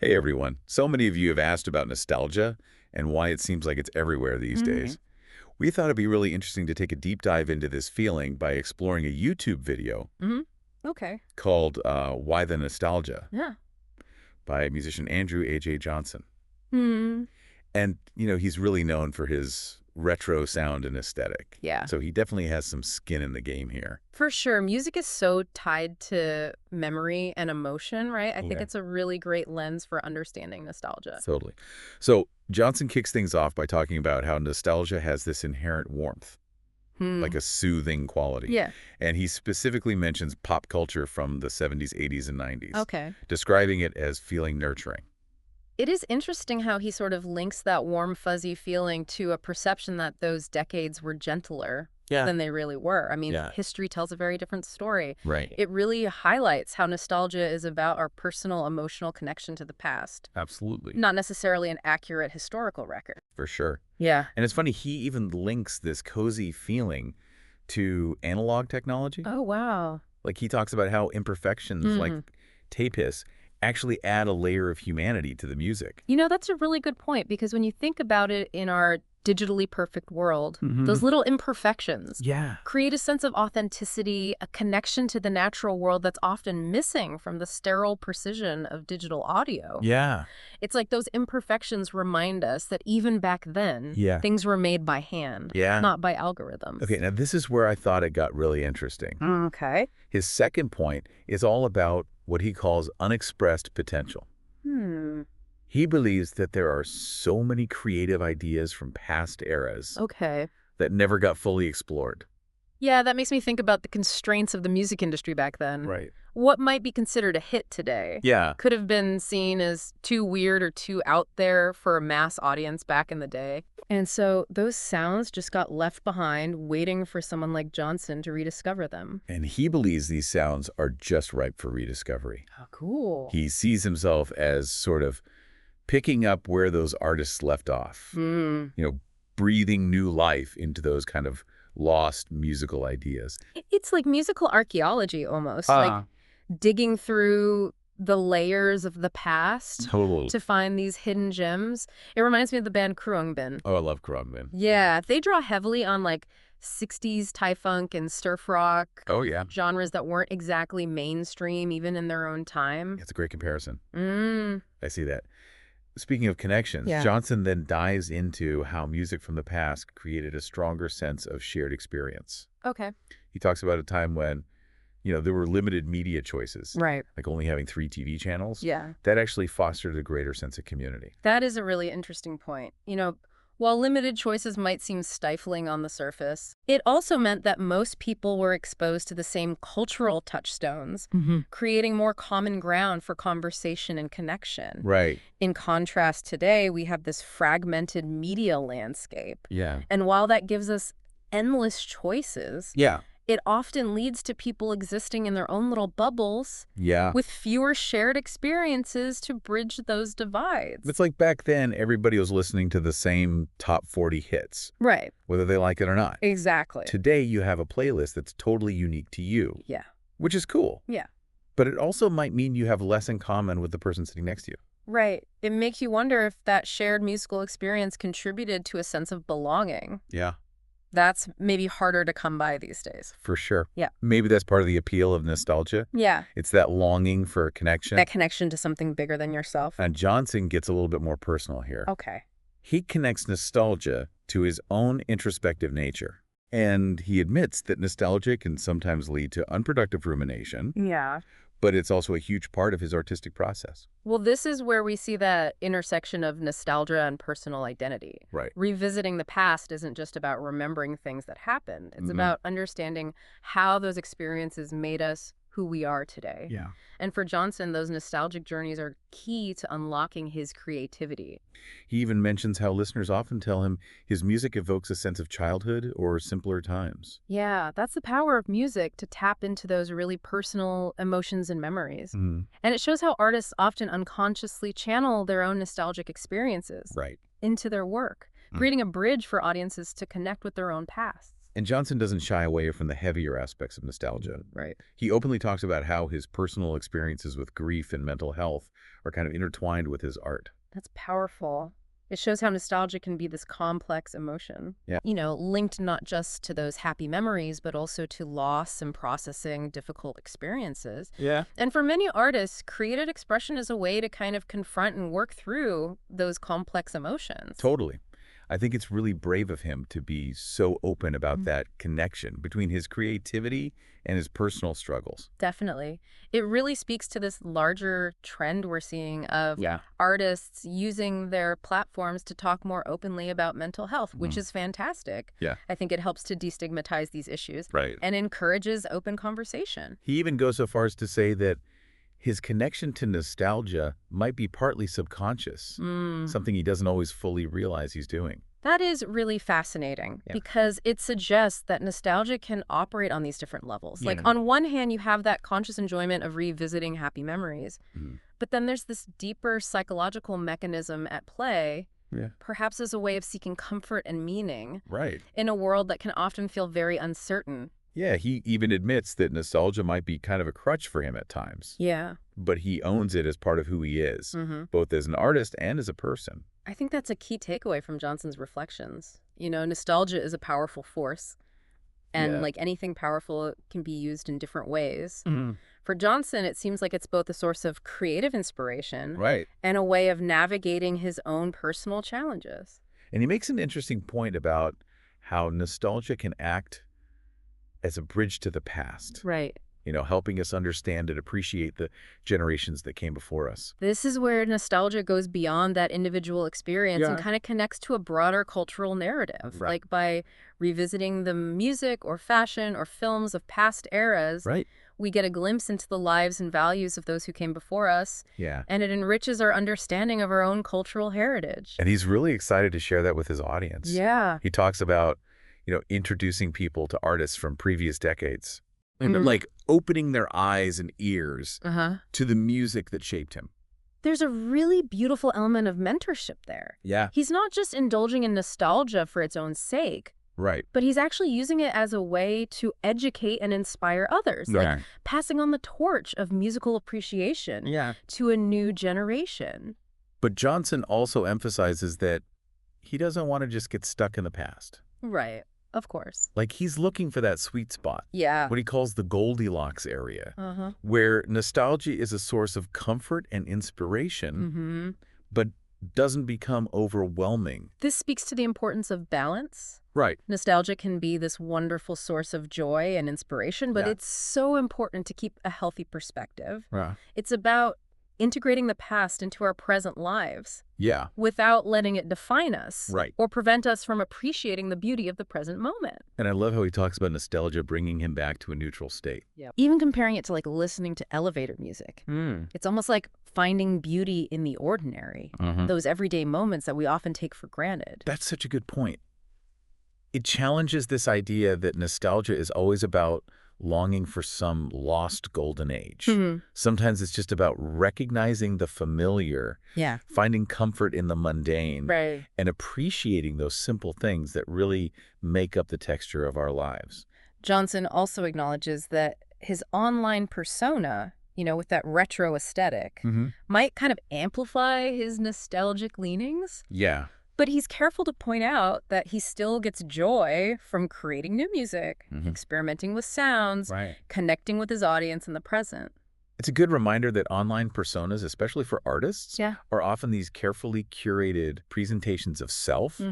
Hey everyone. So many of you have asked about nostalgia and why it seems like it's everywhere these days. We thought it'd be really interesting to take a deep dive into this feeling by exploring a YouTube video Mm-hmm. Okay. called Why the Nostalgia Yeah. by musician Andrew A.J. Johnson. Hmm. And, he's really known for his retro sound and aesthetic. Yeah. So he definitely has some skin in the game here. For sure. Music is so tied to memory and emotion, right? I think Yeah. it's a really great lens for understanding nostalgia. Totally. So Johnson kicks things off by talking about how nostalgia has this inherent warmth, like a soothing quality. Yeah. And he specifically mentions pop culture from the 70s, 80s, and 90s, Okay. describing it as feeling nurturing. It is interesting how he sort of links that warm, fuzzy feeling to a perception that those decades were gentler than they really were. I mean, history tells a very different story. Right. It really highlights how nostalgia is about our personal emotional connection to the past, Absolutely. not necessarily an accurate historical record. For sure. Yeah. And it's funny, he even links this cozy feeling to analog technology. Oh, wow. Like he talks about how imperfections like tape hiss actually add a layer of humanity to the music. You know, that's a really good point, because when you think about it in our digitally perfect world, those little imperfections create a sense of authenticity, a connection to the natural world that's often missing from the sterile precision of digital audio. Yeah. It's like those imperfections remind us that even back then, things were made by hand, not by algorithms. Okay, now this is where I thought it got really interesting. Okay. His second point is all about what he calls unexpressed potential. He believes that there are so many creative ideas from past eras Okay. that never got fully explored. Yeah, that makes me think about the constraints of the music industry back then. Right. What might be considered a hit today Yeah. could have been seen as too weird or too out there for a mass audience back in the day. And so those sounds just got left behind, waiting for someone like Johnson to rediscover them. And he believes these sounds are just ripe for rediscovery. Oh, cool. He sees himself as sort of picking up where those artists left off, breathing new life into those kind of lost musical ideas. It's like musical archaeology almost, like digging through the layers of the past Totally. to find these hidden gems. It reminds me of the band Khruangbin. Oh, I love Khruangbin. Yeah, they draw heavily on like 60s Thai funk and surf rock. Oh, yeah. Genres that weren't exactly mainstream even in their own time. It's a great comparison. I see that. Speaking of connections, Yeah. Johnson then dives into how music from the past created a stronger sense of shared experience. Okay. He talks about a time when, there were limited media choices, Right. like only having 3 TV channels. Yeah. That actually fostered a greater sense of community. That is a really interesting point. While limited choices might seem stifling on the surface, it also meant that most people were exposed to the same cultural touchstones, creating more common ground for conversation and connection. Right. In contrast, today, we have this fragmented media landscape. Yeah. And while that gives us endless choices, Yeah. it often leads to people existing in their own little bubbles Yeah. with fewer shared experiences to bridge those divides. It's like back then, everybody was listening to the same top 40 hits, Right. whether they like it or not. Exactly. Today, you have a playlist that's totally unique to you, Yeah. which is cool. Yeah. But it also might mean you have less in common with the person sitting next to you. Right. It makes you wonder if that shared musical experience contributed to a sense of belonging. Yeah. That's maybe harder to come by these days. For sure. Yeah. Maybe that's part of the appeal of nostalgia. Yeah. It's that longing for connection. That connection to something bigger than yourself. And Johnson gets a little bit more personal here. Okay. He connects nostalgia to his own introspective nature. And he admits that nostalgia can sometimes lead to unproductive rumination, Yeah. but it's also a huge part of his artistic process. Well, this is where we see that intersection of nostalgia and personal identity. Right. Revisiting the past isn't just about remembering things that happened. It's about understanding how those experiences made us who we are today. Yeah. And for Johnson, those nostalgic journeys are key to unlocking his creativity. He even mentions how listeners often tell him his music evokes a sense of childhood or simpler times. Yeah, that's the power of music, to tap into those really personal emotions and memories. And it shows how artists often unconsciously channel their own nostalgic experiences Right. into their work, creating a bridge for audiences to connect with their own pasts. And Johnson doesn't shy away from the heavier aspects of nostalgia. Right. He openly talks about how his personal experiences with grief and mental health are kind of intertwined with his art. That's powerful. It shows how nostalgia can be this complex emotion. Yeah. Linked not just to those happy memories, but also to loss and processing difficult experiences. Yeah. And for many artists, creative expression is a way to kind of confront and work through those complex emotions. Totally. I think it's really brave of him to be so open about that connection between his creativity and his personal struggles. Definitely. It really speaks to this larger trend we're seeing of artists using their platforms to talk more openly about mental health, which is fantastic. Yeah. I think it helps to destigmatize these issues Right. and encourages open conversation. He even goes so far as to say that his connection to nostalgia might be partly subconscious, something he doesn't always fully realize he's doing. That is really fascinating because it suggests that nostalgia can operate on these different levels. Like on one hand, you have that conscious enjoyment of revisiting happy memories, but then there's this deeper psychological mechanism at play, perhaps as a way of seeking comfort and meaning in a world that can often feel very uncertain. Yeah, he even admits that nostalgia might be kind of a crutch for him at times. Yeah. But he owns it as part of who he is, both as an artist and as a person. I think that's a key takeaway from Johnson's reflections. Nostalgia is a powerful force, and like anything powerful, it can be used in different ways. For Johnson, it seems like it's both a source of creative inspiration and a way of navigating his own personal challenges. And he makes an interesting point about how nostalgia can act as a bridge to the past. Right. Helping us understand and appreciate the generations that came before us. This is where nostalgia goes beyond that individual experience and kind of connects to a broader cultural narrative. Like by revisiting the music or fashion or films of past eras, we get a glimpse into the lives and values of those who came before us. Yeah. And it enriches our understanding of our own cultural heritage. And he's really excited to share that with his audience. Yeah. He talks about, introducing people to artists from previous decades. And like opening their eyes and ears to the music that shaped him. There's a really beautiful element of mentorship there. Yeah. He's not just indulging in nostalgia for its own sake. Right. But he's actually using it as a way to educate and inspire others. Like passing on the torch of musical appreciation to a new generation. But Johnson also emphasizes that he doesn't want to just get stuck in the past. Right. Of course. Like he's looking for that sweet spot. Yeah. What he calls the Goldilocks area, where nostalgia is a source of comfort and inspiration, but doesn't become overwhelming. This speaks to the importance of balance. Right. Nostalgia can be this wonderful source of joy and inspiration, but it's so important to keep a healthy perspective. It's about integrating the past into our present lives. Yeah. Without letting it define us. Right. Or prevent us from appreciating the beauty of the present moment. And I love how he talks about nostalgia bringing him back to a neutral state. Yeah. Even comparing it to like listening to elevator music. It's almost like finding beauty in the ordinary. Those everyday moments that we often take for granted. That's such a good point. It challenges this idea that nostalgia is always about longing for some lost golden age. Sometimes it's just about recognizing the familiar, finding comfort in the mundane, and appreciating those simple things that really make up the texture of our lives. Johnson also acknowledges that his online persona, with that retro aesthetic, might kind of amplify his nostalgic leanings. Yeah. But he's careful to point out that he still gets joy from creating new music, experimenting with sounds, connecting with his audience in the present. It's a good reminder that online personas, especially for artists, are often these carefully curated presentations of self.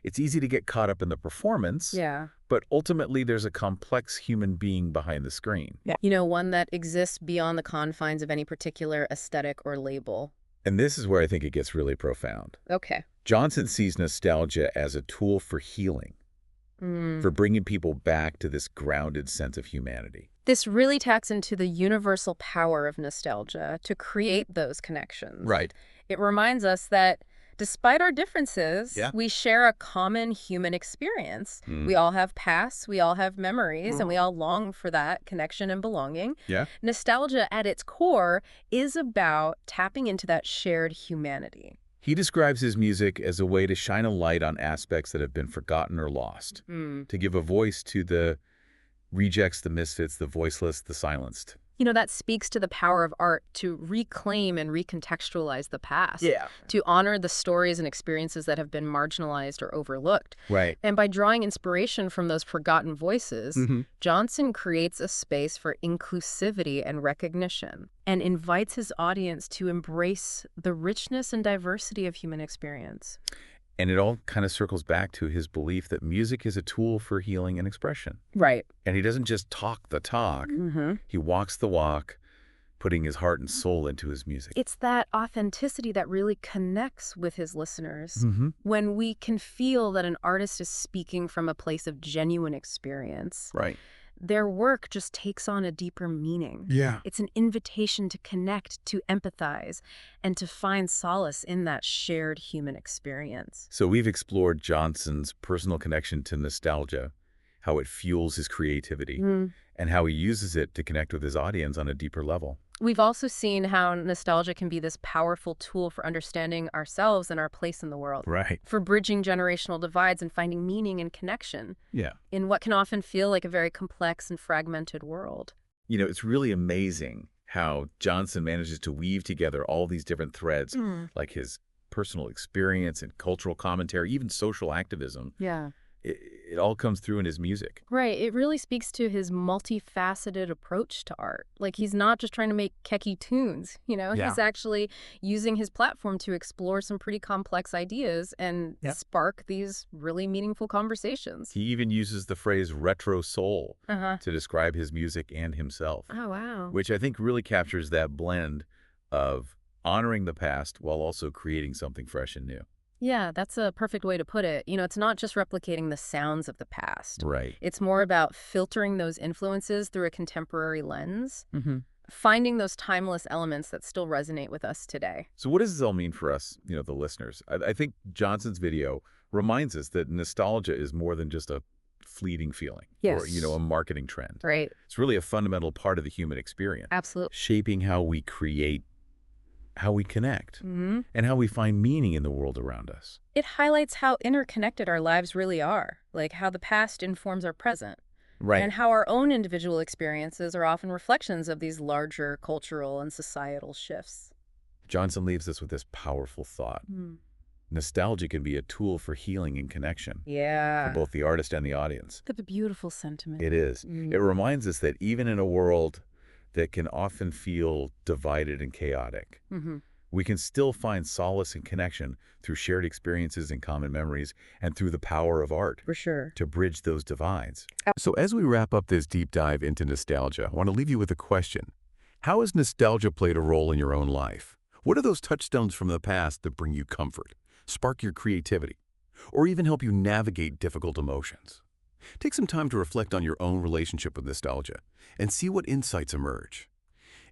It's easy to get caught up in the performance, but ultimately there's a complex human being behind the screen. One that exists beyond the confines of any particular aesthetic or label. And this is where I think it gets really profound. Okay. Johnson sees nostalgia as a tool for healing, for bringing people back to this grounded sense of humanity. This really taps into the universal power of nostalgia to create those connections. Right. It reminds us that despite our differences, we share a common human experience. We all have pasts, we all have memories, and we all long for that connection and belonging. Nostalgia at its core is about tapping into that shared humanity. He describes his music as a way to shine a light on aspects that have been forgotten or lost, to give a voice to the rejects, the misfits, the voiceless, the silenced. That speaks to the power of art to reclaim and recontextualize the past. Yeah. To honor the stories and experiences that have been marginalized or overlooked. Right. And by drawing inspiration from those forgotten voices, Johnson creates a space for inclusivity and recognition and invites his audience to embrace the richness and diversity of human experience. And it all kind of circles back to his belief that music is a tool for healing and expression. Right. And he doesn't just talk the talk. He walks the walk, putting his heart and soul into his music. It's that authenticity that really connects with his listeners. When we can feel that an artist is speaking from a place of genuine experience. Right. Their work just takes on a deeper meaning. Yeah. It's an invitation to connect, to empathize, and to find solace in that shared human experience. So we've explored Johnson's personal connection to nostalgia, how it fuels his creativity, and how he uses it to connect with his audience on a deeper level. We've also seen how nostalgia can be this powerful tool for understanding ourselves and our place in the world. Right. For bridging generational divides and finding meaning and connection. Yeah. In what can often feel like a very complex and fragmented world. It's really amazing how Johnson manages to weave together all these different threads, like his personal experience and cultural commentary, even social activism. Yeah. It all comes through in his music. Right. It really speaks to his multifaceted approach to art. Like, he's not just trying to make catchy tunes, He's actually using his platform to explore some pretty complex ideas and spark these really meaningful conversations. He even uses the phrase retro soul to describe his music and himself. Oh, wow. Which I think really captures that blend of honoring the past while also creating something fresh and new. Yeah, that's a perfect way to put it. It's not just replicating the sounds of the past. Right. It's more about filtering those influences through a contemporary lens, finding those timeless elements that still resonate with us today. So what does this all mean for us, the listeners? I think Johnson's video reminds us that nostalgia is more than just a fleeting feeling or, a marketing trend. Right. It's really a fundamental part of the human experience. Absolutely. Shaping how we create, how we connect, and how we find meaning in the world around us. It highlights how interconnected our lives really are, like how the past informs our present. Right. And how our own individual experiences are often reflections of these larger cultural and societal shifts. Johnson leaves us with this powerful thought. Nostalgia can be a tool for healing and connection. Yeah. For both the artist and the audience. That's a beautiful sentiment. It is. It reminds us that even in a world that can often feel divided and chaotic, we can still find solace and connection through shared experiences and common memories and through the power of art. For sure. To bridge those divides. So as we wrap up this deep dive into nostalgia, I want to leave you with a question. How has nostalgia played a role in your own life? What are those touchstones from the past that bring you comfort, spark your creativity, or even help you navigate difficult emotions? Take some time to reflect on your own relationship with nostalgia and see what insights emerge.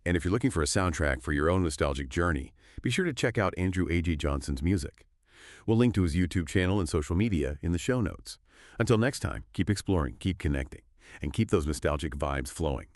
And if you're looking for a soundtrack for your own nostalgic journey, be sure to check out Andrew A.G. Johnson's music. We'll link to his YouTube channel and social media in the show notes. Until next time, keep exploring, keep connecting, and keep those nostalgic vibes flowing.